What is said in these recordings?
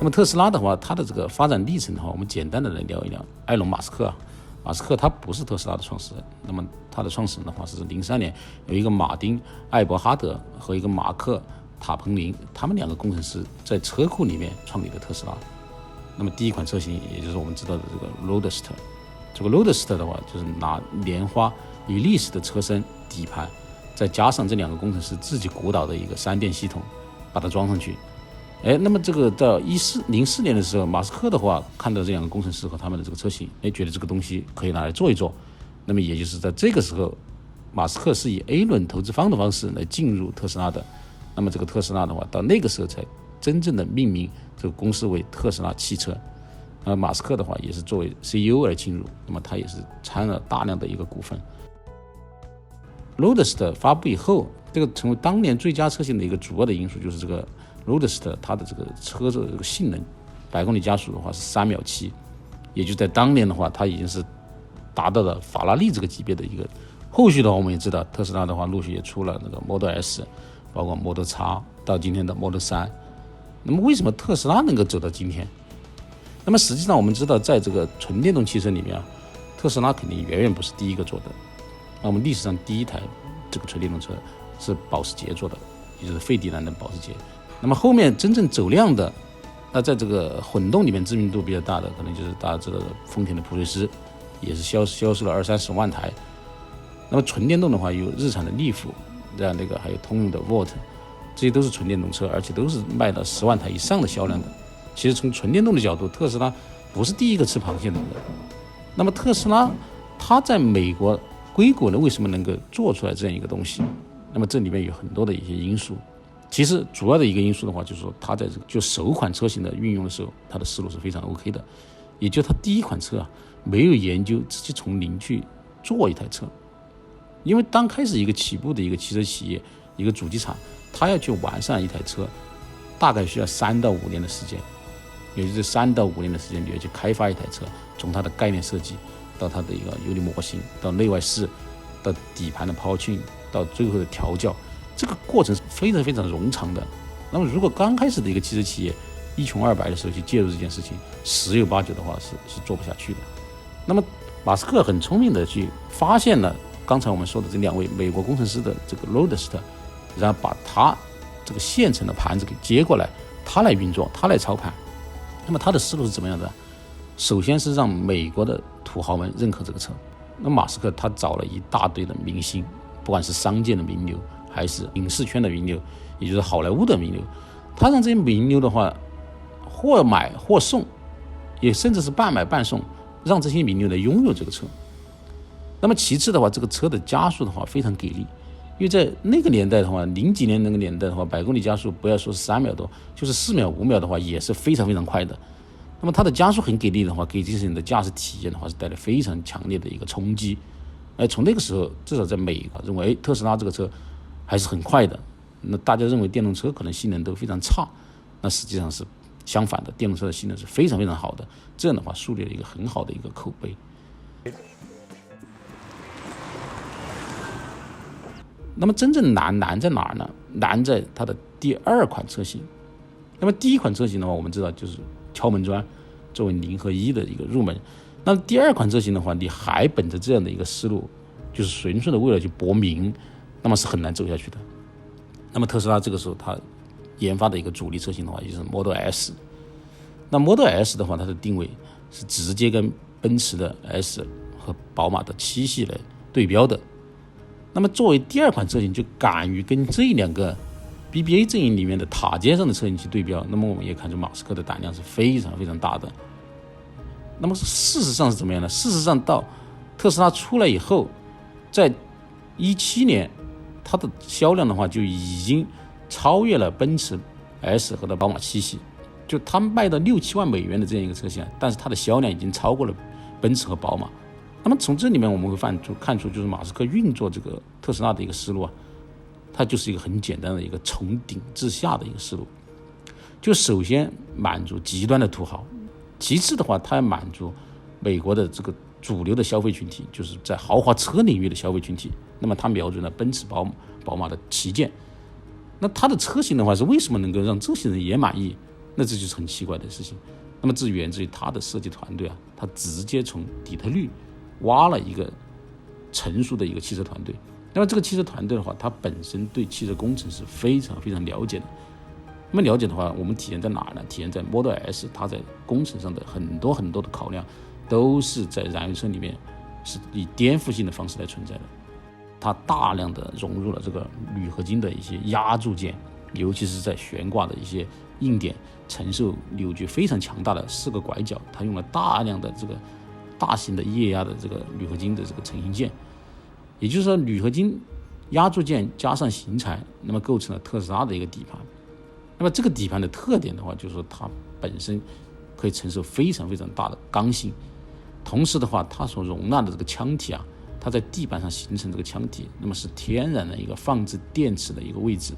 么特斯拉的话，它的这个发展历程的话，我们简单的来聊一聊。埃隆·马斯克马斯克他不是特斯拉的创始人，那么他的创始人的话是03年有一个马丁·艾伯哈德和一个马克·塔彭林，他们2个工程师在车库里面创立的特斯拉。那么第一款车型，也就是我们知道的这个 Roadster， 这个 Roadster 的话，就是拿莲花与历史的车身底盘，再加上这2个工程师自己鼓捣的一个3电系统，把它装上去。那么这个到04年的时候，马斯克的话看到这2个工程师和他们的这个车型，觉得这个东西可以拿来做一做。那么也就是在这个时候，马斯克是以 A 轮投资方的方式来进入特斯拉的。那么这个特斯拉的话，到那个时候才真正的命名这个公司为特斯拉汽车。马斯克的话也是作为 CEO 而进入，那么他也是参了大量的一个股份。Roadster 发布以后，这个成为当年最佳车型的一个主要的因素就是这个 Roadster 它的这个车子的这个性能，100公里加速的话是3秒7，也就在当年的话，它已经是达到了法拉利这个级别的一个。后续的话，我们也知道特斯拉的话陆续也出了那个 Model S， 包括 Model X， 到今天的 Model 3。那么为什么特斯拉能够走到今天？那么实际上我们知道，在这个纯电动汽车里面特斯拉肯定远远不是第一个做的。那我们历史上第一台这个纯电动车是保时捷做的，也就是费迪南的保时捷。那么后面真正走量的，那在这个混动里面知名度比较大的，可能就是大家知道的丰田的普锐斯，也是销售了20-30万台。那么纯电动的话，有日产的利福，这样还有通用的 Volt， 这些都是纯电动车，而且都是卖到10万台以上的销量的。其实从纯电动的角度，特斯拉不是第一个吃螃蟹的人。那么特斯拉它在美国硅谷呢，为什么能够做出来这样一个东西？那么这里面有很多的一些因素。其实主要的一个因素的话，就是说它在这个就首款车型的运用的时候，它的思路是非常 OK 的。也就它第一款车没有研究直接从零去做一台车，因为刚开始一个起步的一个汽车企业，一个主机厂，它要去完善一台车，大概需要3到5年的时间。也就是3到5年的时间，你要去开发一台车，从它的概念设计到它的一个油力模型，到内外饰，到底盘的抛皴，到最后的调教，这个过程是非常非常冗长的。那么如果刚开始的一个汽车企业一穷二白的时候去介入这件事情，十有八九的话是做不下去的。那么马斯克很聪明的去发现了刚才我们说的这2位美国工程师的这个 Roadster， 然后把他这个现成的盘子给接过来，他来运作，他来操盘。那么他的思路是怎么样的？首先是让美国的土豪们认可这个车。那马斯克他找了一大堆的明星，不管是商界的名流还是影视圈的名流，也就是好莱坞的名流，他让这些名流的话或买或送，也甚至是半买半送，让这些名流来拥有这个车。那么其次的话，这个车的加速的话非常给力，因为在那个年代的话，00几年那个年代的话，100公里加速不要说是3秒多，就是4秒5秒的话也是非常非常快的。那么它的加速很给力的话，给这些人的驾驶体验的话是带来非常强烈的一个冲击。从那个时候，至少在美国认为特斯拉这个车还是很快的。那大家认为电动车可能性能都非常差，那实际上是相反的，电动车的性能是非常非常好的。这样的话树立了一个很好的一个口碑。那么真正难在哪儿呢？难在它的第2款车型。那么第1款车型的话，我们知道就是敲门砖，作为0和1的一个入门。那么第2款车型的话，你还本着这样的一个思路，就是纯粹的为了去搏名，那么是很难走下去的。那么特斯拉这个时候它研发的一个主力车型的话，就是 Model S。那 Model S 的话，它的定位是直接跟奔驰的 S 和宝马的7系来对标的。那么作为第2款车型，就敢于跟这2个 BBA 阵营里面的塔尖上的车型去对标，那么我们也看出马斯克的胆量是非常非常大的。那么事实上是怎么样呢？事实上到特斯拉出来以后，在17年它的销量的话就已经超越了奔驰 S 和宝马7系，就它卖到6-7万美元的这样一个车型，但是它的销量已经超过了奔驰和宝马。那么从这里面我们会看出，就是马斯克运作这个特斯拉的一个思路它就是一个很简单的一个从顶至下的一个思路。就首先满足极端的土豪，其次的话，它要满足美国的这个主流的消费群体，就是在豪华车领域的消费群体。那么它瞄准了奔驰、宝马的旗舰。那它的车型的话是为什么能够让这些人也满意？那这就是很奇怪的事情。那么这源自于他的设计团队啊，他直接从底特律挖了一个成熟的一个汽车团队。那么这个汽车团队的话，它本身对汽车工程是非常非常了解的。那么了解的话，我们体现在哪儿呢？体现在 Model S， 它在工程上的很多很多的考量，都是在燃油车里面是以颠覆性的方式来存在的。它大量的融入了这个铝合金的一些压铸件，尤其是在悬挂的一些硬点，承受扭矩非常强大的4个拐角，它用了大量的这个大型的液压的这个铝合金的这个成型件。也就是说，铝合金压铸件加上型材，那么构成了特斯拉的一个底盘。那么这个底盘的特点的话，就是说它本身可以承受非常非常大的刚性，同时的话，它所容纳的这个腔体啊，它在地板上形成这个腔体，那么是天然的一个放置电池的一个位置。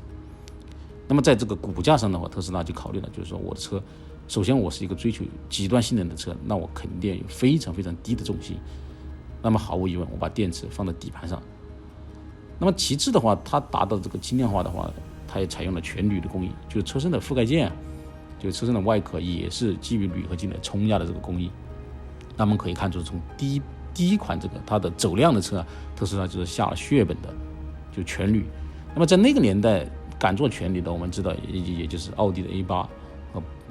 那么在这个骨架上的话，特斯拉就考虑了，就是说我的车，首先我是一个追求极端性能的车，那我肯定有非常非常低的重心。那么毫无疑问，我把电池放在底盘上。那么其次的话，它达到这个轻量化的话，它也采用了全铝的工艺，就是车身的覆盖件，就是车身的外壳也是基于铝合金来冲压的这个工艺。那么可以看出，从第一款这个它的走量的车啊，特斯拉就是下了血本的，就全铝。那么在那个年代敢做全铝的，我们知道也就是奥迪的 A8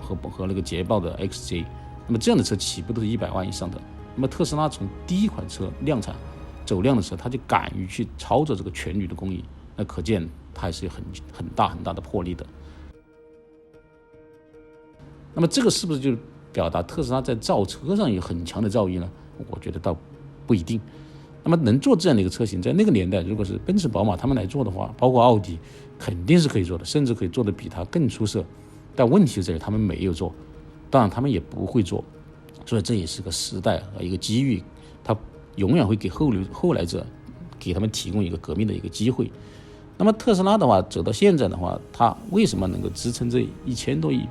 和那个捷豹的 XJ。那么这样的车起步都是100万以上的。那么特斯拉从第一款车量产走量的时候，他就敢于去操作这个全铝的工艺，那可见它还是有很大的魄力的。那么这个是不是就表达特斯拉在造车上有很强的造诣呢？我觉得倒不一定。那么能做这样的一个车型，在那个年代，如果是奔驰、宝马他们来做的话，包括奥迪，肯定是可以做的，甚至可以做得比它更出色。但问题在于他们没有做，当然他们也不会做。所以这也是个时代和一个机遇，它永远会给后来者给他们提供一个革命的一个机会。那么特斯拉的话，走到现在的话，它为什么能够支撑这1000多亿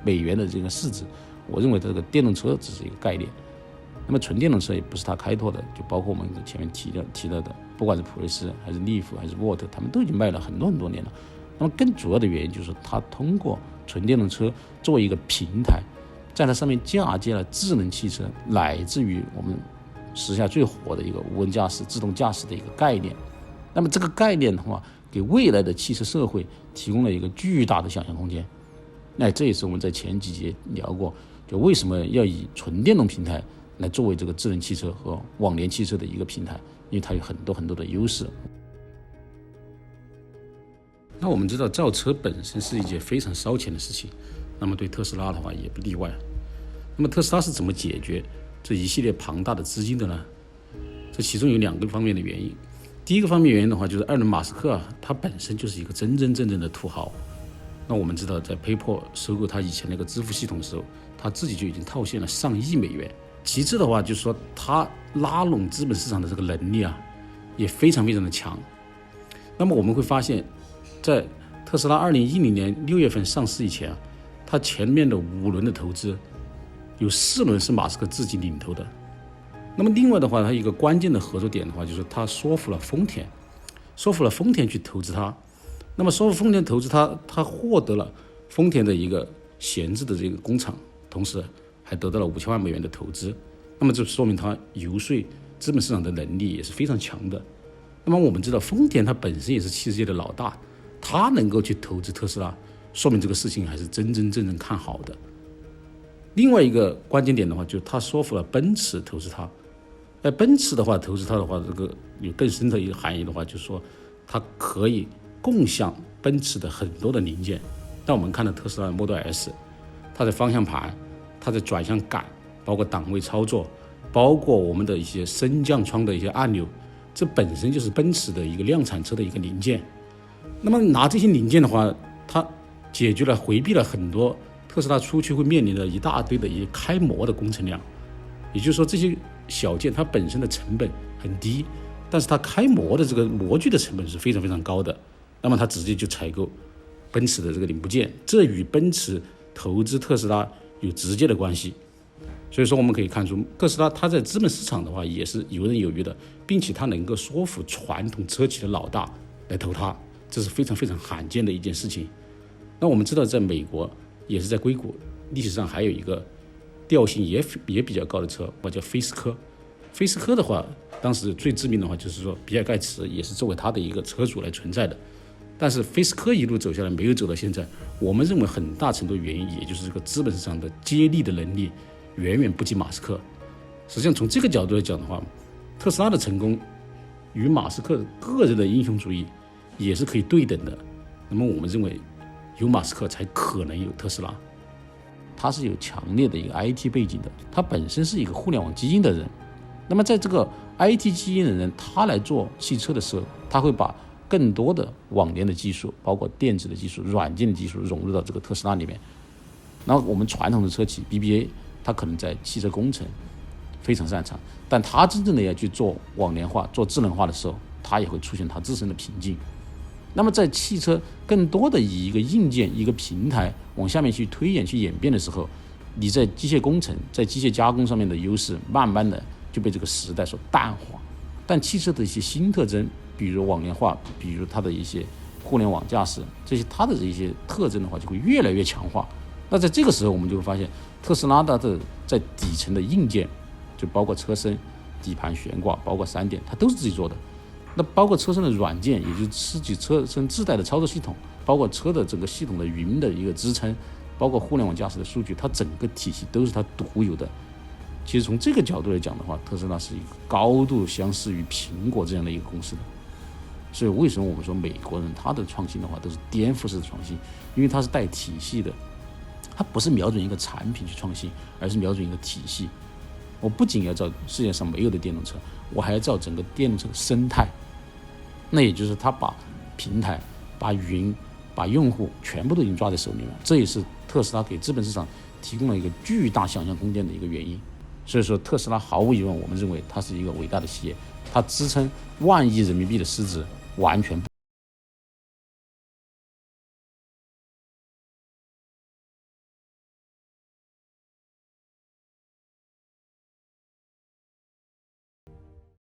美元的这个市值？我认为这个电动车只是一个概念。那么纯电动车也不是它开拓的，就包括我们前面提到的，不管是普锐斯还是利弗还是沃特，他们都已经卖了很多很多年了。那么更主要的原因就是它通过纯电动车作为一个平台，在它上面嫁接了智能汽车，乃至于我们时下最火的一个无人驾驶、自动驾驶的一个概念。那么这个概念的话，给未来的汽车社会提供了一个巨大的想象空间。那这也是我们在前几节聊过，就为什么要以纯电动平台来作为这个智能汽车和网联汽车的一个平台，因为它有很多很多的优势。那我们知道造车本身是一件非常烧钱的事情，那么对特斯拉的话也不例外。那么特斯拉是怎么解决这一系列庞大的资金的呢？这其中有2个方面的原因。第一个方面原因的话，就是埃隆·马斯克啊，他本身就是一个真正的土豪。那我们知道，在 PayPal 收购他以前那个支付系统的时候，他自己就已经套现了上亿美元。其次的话，就是说他拉拢资本市场的这个能力啊，也非常非常的强。那么我们会发现，在特斯拉2010年6月份上市以前啊，他前面的5轮的投资，有4轮是马斯克自己领头的。那么另外的话，他一个关键的合作点的话，就是他说服了丰田去投资他。那么说服丰田投资他，他获得了丰田的一个闲置的这个工厂，同时还得到了5000万美元的投资。那么这说明他游说资本市场的能力也是非常强的。那么我们知道，丰田它本身也是汽车界的老大，他能够去投资特斯拉，说明这个事情还是真正看好的。另外一个关键点的话，就是他说服了奔驰投资他。奔驰的话投资他的话，这个有更深的一个含义的话，就是说它可以共享奔驰的很多的零件。但我们看到特斯拉的 Model S， 它的方向盘、它的转向杆，包括档位操作，包括我们的一些升降窗的一些按钮，这本身就是奔驰的一个量产车的一个零件。那么拿这些零件的话，它回避了很多特斯拉初期会面临的一大堆的一些开模的工程量。也就是说，这些小件它本身的成本很低，但是它开模的这个模具的成本是非常非常高的。那么它直接就采购奔驰的这个零部件，这与奔驰投资特斯拉有直接的关系。所以说我们可以看出，特斯拉它在资本市场的话也是游刃有余的，并且它能够说服传统车企的老大来投它，这是非常非常罕见的一件事情。那我们知道，在美国也是在硅谷历史上还有一个调性也比较高的车，叫菲斯科。菲斯科的话，当时最知名的话就是说，比尔盖茨也是作为他的一个车主来存在的。但是菲斯科一路走下来，没有走到现在，我们认为很大程度原因，也就是这个资本市场的接力的能力远远不及马斯克。实际上从这个角度来讲的话，特斯拉的成功与马斯克个人的英雄主义也是可以对等的。那么我们认为，有马斯克才可能有特斯拉。他是有强烈的一个 IT 背景的，他本身是一个互联网基因的人。那么在这个 IT 基因的人，他来做汽车的时候，他会把更多的网联的技术，包括电子的技术、软件的技术融入到这个特斯拉里面。然后我们传统的车企 BBA， 它可能在汽车工程非常擅长，但它真正的要去做网联化、做智能化的时候，它也会出现它自身的瓶颈。那么在汽车更多的以一个硬件、一个平台往下面去推演、去演变的时候，你在机械工程、在机械加工上面的优势，慢慢的就被这个时代所淡化。但汽车的一些新特征，比如网联化，比如它的一些互联网驾驶，这些它的一些特征的话，就会越来越强化。那在这个时候，我们就会发现，特斯拉的在底层的硬件，就包括车身、底盘、悬挂，包括3电，它都是自己做的。那包括车身的软件，也就是自己车身自带的操作系统，包括车的整个系统的云的一个支撑，包括互联网驾驶的数据，它整个体系都是它独有的。其实从这个角度来讲的话，特斯拉是一个高度相似于苹果这样的一个公司的。所以为什么我们说美国人他的创新的话都是颠覆式的创新？因为它是带体系的，它不是瞄准一个产品去创新，而是瞄准一个体系。我不仅要造世界上没有的电动车，我还要造整个电动车的生态。那也就是他把平台、把云、把用户全部都已经抓在手里面，这也是特斯拉给资本市场提供了一个巨大想象空间的一个原因。所以说，特斯拉毫无疑问，我们认为它是一个伟大的企业，它支撑1万亿人民币的市值完全不